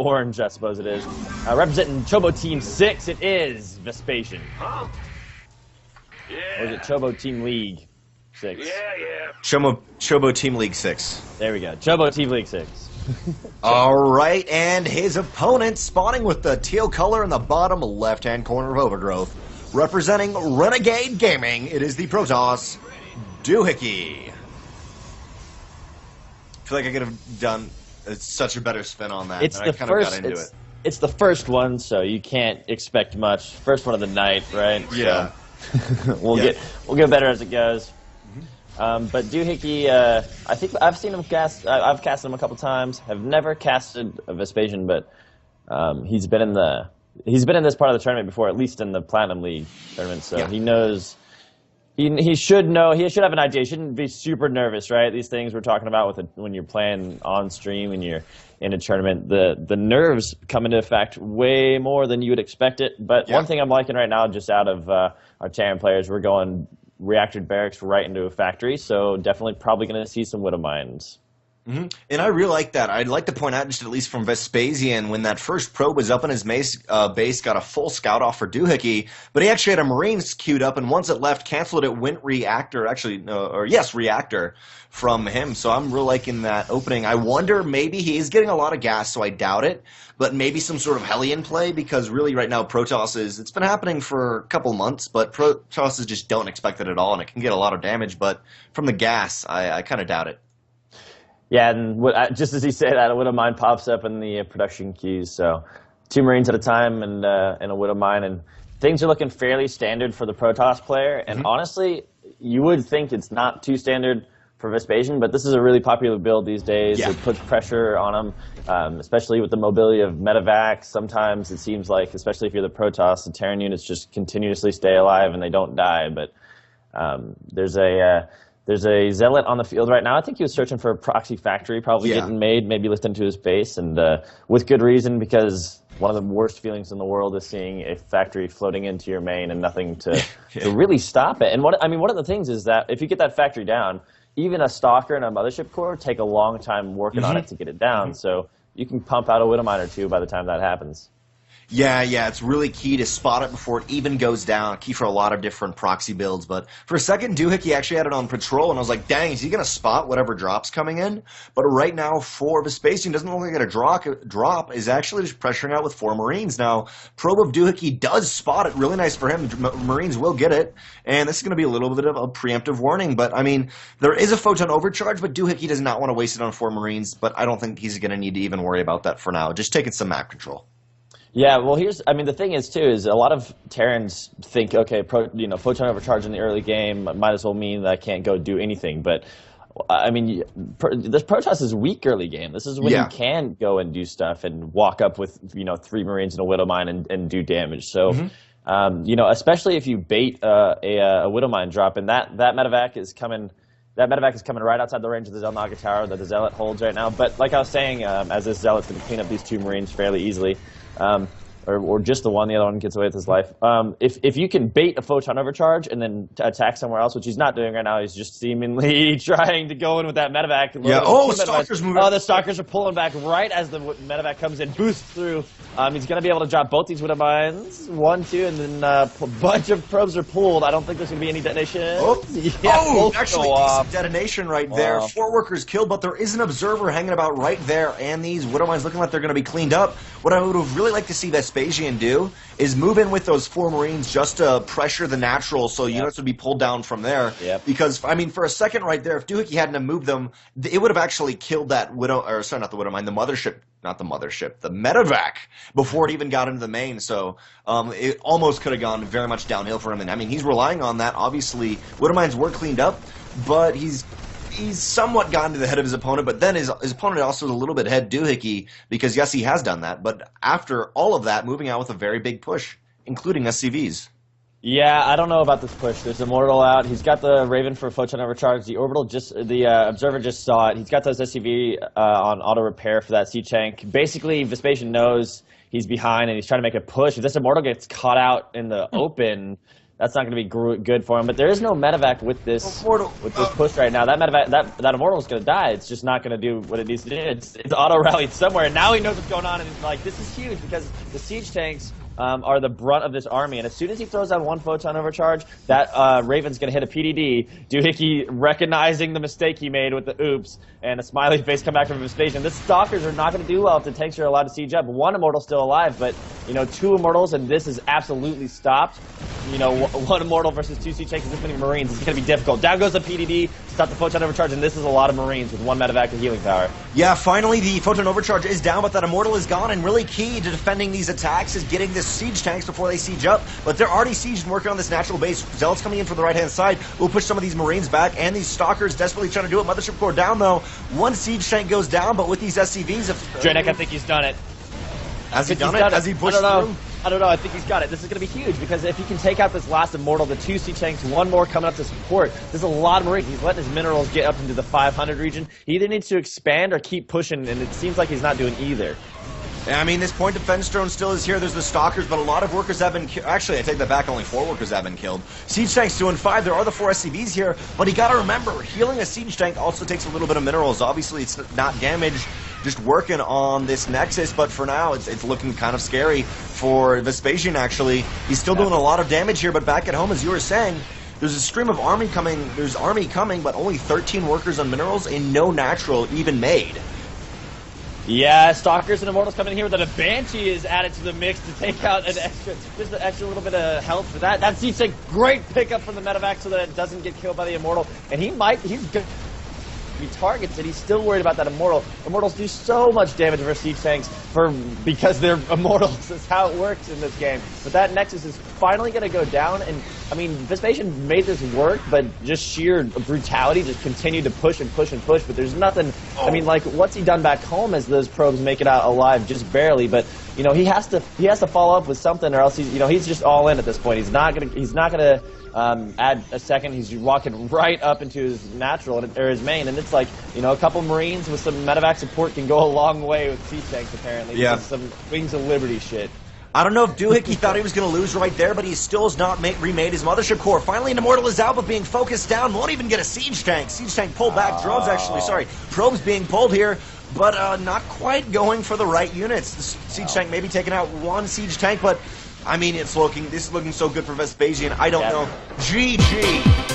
orange, I suppose it is. Representing Chobo Team 6, it is Vespasian. Huh? Yeah. Or is it Chobo Team League 6? Yeah. Chobo Team League 6. There we go. Chobo Team League 6. All right, and his opponent spawning with the teal color in the bottom left-hand corner of Overgrowth. Representing Renegade Gaming, it is the Protoss, Doohickey. I feel like I could have done such a better spin on that. It's the first. It's the first one, so you can't expect much. First one of the night, right? Yeah. So we'll get better as it goes. But Doohickey, I think I've seen him cast. I've casted him a couple times. Have never casted a Vespasian, but he's been in this part of the tournament before, at least in the Platinum League tournament. So he knows. He should know. He should have an idea. He shouldn't be super nervous, right? These things we're talking about when you're playing on stream and you're in a tournament, the nerves come into effect way more than you would expect it. But one thing I'm liking right now, just out of our Terran players, we're going reactor barracks right into a factory, so definitely probably going to see some Widow Mines. And I really like that. I'd like to point out, just at least from Vespasian, when that first probe was up in his base, got a full scout off for Doohickey, but he actually had a Marines queued up, and once it left, canceled it, went reactor, reactor from him. So I'm really liking that opening. I wonder, maybe he is getting a lot of gas, so I doubt it, but maybe some sort of Hellion play, because really right now Protoss it's been happening for a couple months, but Protosses just don't expect it at all, and it can get a lot of damage, but from the gas, I kind of doubt it. Yeah, and just as he said that, a Widow Mine pops up in the production queues. So 2 Marines at a time and a Widow Mine. And things are looking fairly standard for the Protoss player. And honestly, you would think it's not too standard for Vespasian, but this is a really popular build these days. It puts pressure on them, especially with the mobility of medevac. Sometimes it seems like, especially if you're the Protoss, the Terran units just continuously stay alive and they don't die. But there's a Zealot on the field right now. I think he was searching for a proxy factory, probably getting made, maybe lift into his base, and with good reason, because one of the worst feelings in the world is seeing a factory floating into your main and nothing to really stop it. And one of the things is that if you get that factory down, even a Stalker and a Mothership Core take a long time working on it to get it down. So you can pump out a Widow Mine or 2 by the time that happens. Yeah, it's really key to spot it before it even goes down. Key for a lot of different proxy builds. But for a second, Doohickey actually had it on patrol, and I was like, dang, is he going to spot whatever drop's coming in? But right now, for Vespasian, doesn't look like a drop, is actually just pressuring out with 4 Marines. Now, probe of Doohickey does spot it. Really nice for him. Marines will get it, and this is going to be a little bit of a preemptive warning. But, I mean, there is a photon overcharge, but Doohickey does not want to waste it on 4 Marines, but I don't think he's going to need to even worry about that for now. Just taking some map control. Yeah, well, the thing is, too, is a lot of Terrans think, okay, photon overcharge in the early game might as well mean that I can't go do anything. But, I mean, this Protoss is weak early game. This is when you can go and do stuff and walk up with, 3 Marines and a Widow Mine and do damage. So, especially if you bait a Widow Mine drop, and that medevac is coming. That medevac is coming right outside the range of the Zelnaga Tower that the Zealot holds right now. But like I was saying, as this Zealot's going to clean up these 2 Marines fairly easily, or just the other one gets away with his life. If you can bait a photon overcharge and then attack somewhere else, which he's not doing right now, he's just seemingly trying to go in with that medevac. Stalker's moving. Oh, the Stalkers are pulling back right as the medevac comes in, boosts through. He's going to be able to drop both these Widow Mines, 1, 2, and then a bunch of probes are pulled. I don't think there's going to be any detonation. Actually, decent detonation right there. 4 workers killed, but there is an observer hanging about right there, and these Widow Mines looking like they're going to be cleaned up. What I would have really liked to see Vespasian do is move in with those 4 Marines just to pressure the natural, so units would be pulled down from there. Because, I mean, for a second right there, if Doohickey hadn't have moved them, it would have actually killed that the medevac before it even got into the main. So it almost could have gone very much downhill for him. And I mean, he's relying on that. Obviously, Widow Mines were cleaned up, but he's somewhat gotten to the head of his opponent, but then his opponent also is a little bit ahead Doohickey, because yes, he has done that, but after all of that, moving out with a very big push, including SCVs. Yeah, I don't know about this push. There's Immortal out. He's got the Raven for photon overcharge. The Observer just saw it. He's got those SCV on auto repair for that sea tank. Basically, Vespasian knows he's behind and he's trying to make a push. If this Immortal gets caught out in the open, that's not going to be good for him. But there is no medevac with this push right now. That medevac, that Immortal is going to die. It's just not going to do what it needs to do. It's auto rallied somewhere, and now he knows what's going on, and he's like, this is huge because the siege tanks are the brunt of this army, and as soon as he throws out one photon overcharge, that Raven's going to hit a PDD. Doohickey recognizing the mistake he made with the oops, and a smiley face come back from Vespasian. The Stalkers are not going to do well if the tanks are allowed to siege up. One Immortal's still alive, but, you know, 2 Immortals, and this is absolutely stopped. You know, 1 Immortal versus 2 siege tanks, this many Marines, it's going to be difficult. Down goes the PDD, stop the photon overcharge, and this is a lot of Marines with 1 medevac and healing power. Yeah, finally the photon overcharge is down, but that Immortal is gone, and really key to defending these attacks is getting this siege tanks before they siege up, but they're already sieged and working on this natural base. Zealots coming in from the right-hand side will push some of these Marines back, and these Stalkers desperately trying to do it. Mothership Core down, though. 1 siege tank goes down, but with these SCVs... Drenek, I think he's done it. Has he done it? Has he pushed through? I don't know. I think he's got it. This is going to be huge because if he can take out this last Immortal, the 2 siege tanks, 1 more coming up to support, there's a lot of Marines. He's letting his minerals get up into the 500 region. He either needs to expand or keep pushing, and it seems like he's not doing either. I mean, this point defense drone still is here. There's the Stalkers, but a lot of workers have been killed. Actually, I take that back. Only 4 workers have been killed. Siege tanks 2 and 5. There are the 4 SCVs here, but you got to remember, healing a siege tank also takes a little bit of minerals. Obviously, it's not damaged. Just working on this Nexus, but for now, it's looking kind of scary for Vespasian, actually. He's still doing a lot of damage here, but back at home, as you were saying, there's a stream of army coming. There's army coming, but only 13 workers on minerals and no natural even made. Yeah, Stalkers and Immortals coming in here, but a Banshee is added to the mix to take out an extra, just an extra little bit of health for that. That seems a great pickup from the medevac so that it doesn't get killed by the Immortal. And he's good. He targets it. He's still worried about that Immortal. Immortals do so much damage versus siege tanks because they're Immortals. That's how it works in this game. But that Nexus is finally going to go down, and I mean, Vespasian made this work, but just sheer brutality just continued to push and push and push. But there's nothing. I mean, like, what's he done back home as those probes make it out alive just barely? But you know, he has to follow up with something, or else he's just all in at this point. He's not gonna add a second. He's walking right up into his natural or his main, and it's like, you know, a couple Marines with some medevac support can go a long way with siege tanks apparently. Yeah. Some Wings of Liberty shit. I don't know if Doohickey thought he was going to lose right there, but he still has not remade his Mothership Core. Finally, an Immortal is out, but being focused down. Won't even get a siege tank. Siege tank pulled back. Drones, actually, sorry. Probes being pulled here, but not quite going for the right units. The siege tank maybe taking out 1 siege tank, but I mean, this is looking so good for Vespasian. I don't know. GG.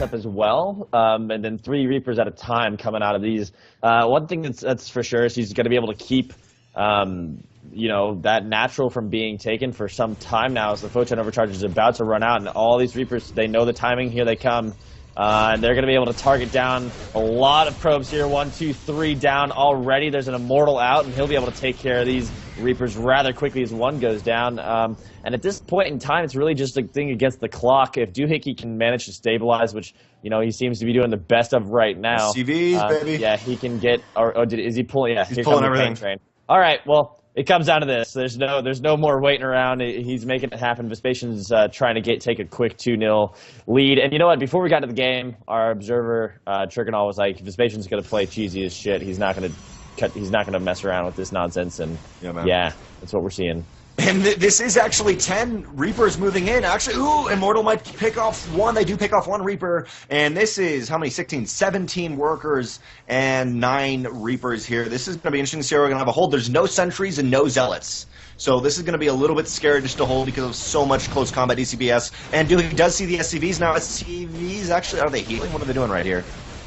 Up as well, and then 3 Reapers at a time coming out of these. One thing that's for sure is he's going to be able to keep, you know, that natural from being taken for some time now, as the photon overcharge is about to run out, and all these Reapers, they know the timing. Here they come. And they're going to be able to target down a lot of probes here. 1, 2, 3 down already. There's an Immortal out, and he'll be able to take care of these Reapers rather quickly as 1 goes down. And at this point in time, it's really just a thing against the clock. If Doohickey can manage to stabilize, which, you know, he seems to be doing the best of right now. CVs, baby. Yeah, he can get. Is he pulling? Yeah, he's pulling everything. Train. All right, well. It comes down to this. There's no more waiting around. He's making it happen. Vespasian's trying to take a quick 2-0 lead. And you know what? Before we got to the game, our observer Trigonal was like, Vespasian's going to play cheesy as shit. He's not going to mess around with this nonsense. And yeah, that's what we're seeing. And this is actually 10 Reapers moving in. Actually, ooh, Immortal might pick off 1. They do pick off 1 Reaper. And this is, how many? 16, 17 workers and 9 Reapers here. This is going to be interesting to see how we're going to have a hold. There's no sentries and no zealots. So this is going to be a little bit scary just to hold because of so much close combat DCBS. And Doohickey does see the SCVs now. SCVs, actually, are they healing? What are they doing right here?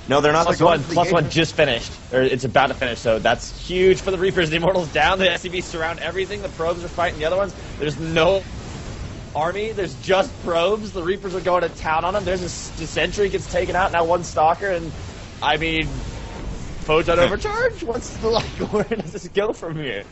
No, they're not. Plus one just finished, or it's about to finish, so that's huge for the Reapers. The Immortals down, the SCVs surround everything, the probes are fighting the other ones. There's no army, there's just probes. The Reapers are going to town on them. There's a sentry gets taken out, now 1 Stalker, and I mean, photon overcharge? Where does this go from here?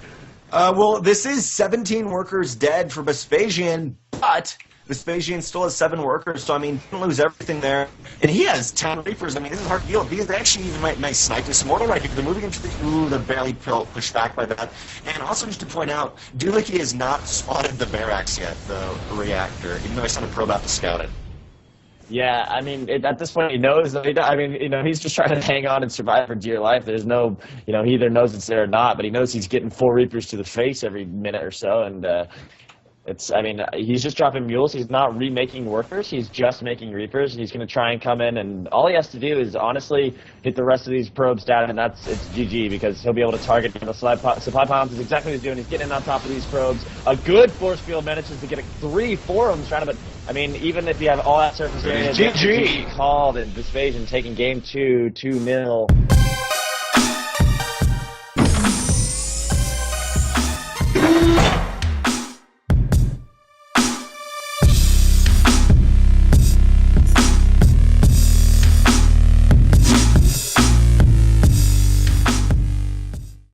Well, this is 17 workers dead for Vespasian, but Vespasian still has 7 workers, so I mean, he didn't lose everything there. And he has 10 Reapers. I mean, this is a hard deal. They actually even might snipe this Immortal right here. They're moving into the... Ooh, they're barely pushed back by that. And also, just to point out, Doohickey has not spotted the barracks yet, the reactor, even though I sent a probe out to scout it. Yeah, I mean, at this point, he knows. I mean, he's just trying to hang on and survive for dear life. There's no, he either knows it's there or not, but he knows he's getting 4 Reapers to the face every minute or so, and I mean, he's just dropping mules. He's not remaking workers. He's just making Reapers. He's going to try and come in, and all he has to do is honestly hit the rest of these probes down, and it's GG, because he'll be able to target the supply pylons. Is exactly what he's doing. He's getting in on top of these probes. A good force field manages to get 3-4 of them trying to, but I mean, even if you have all that surface area, GG called and Vespasian taking game 2, 2-0.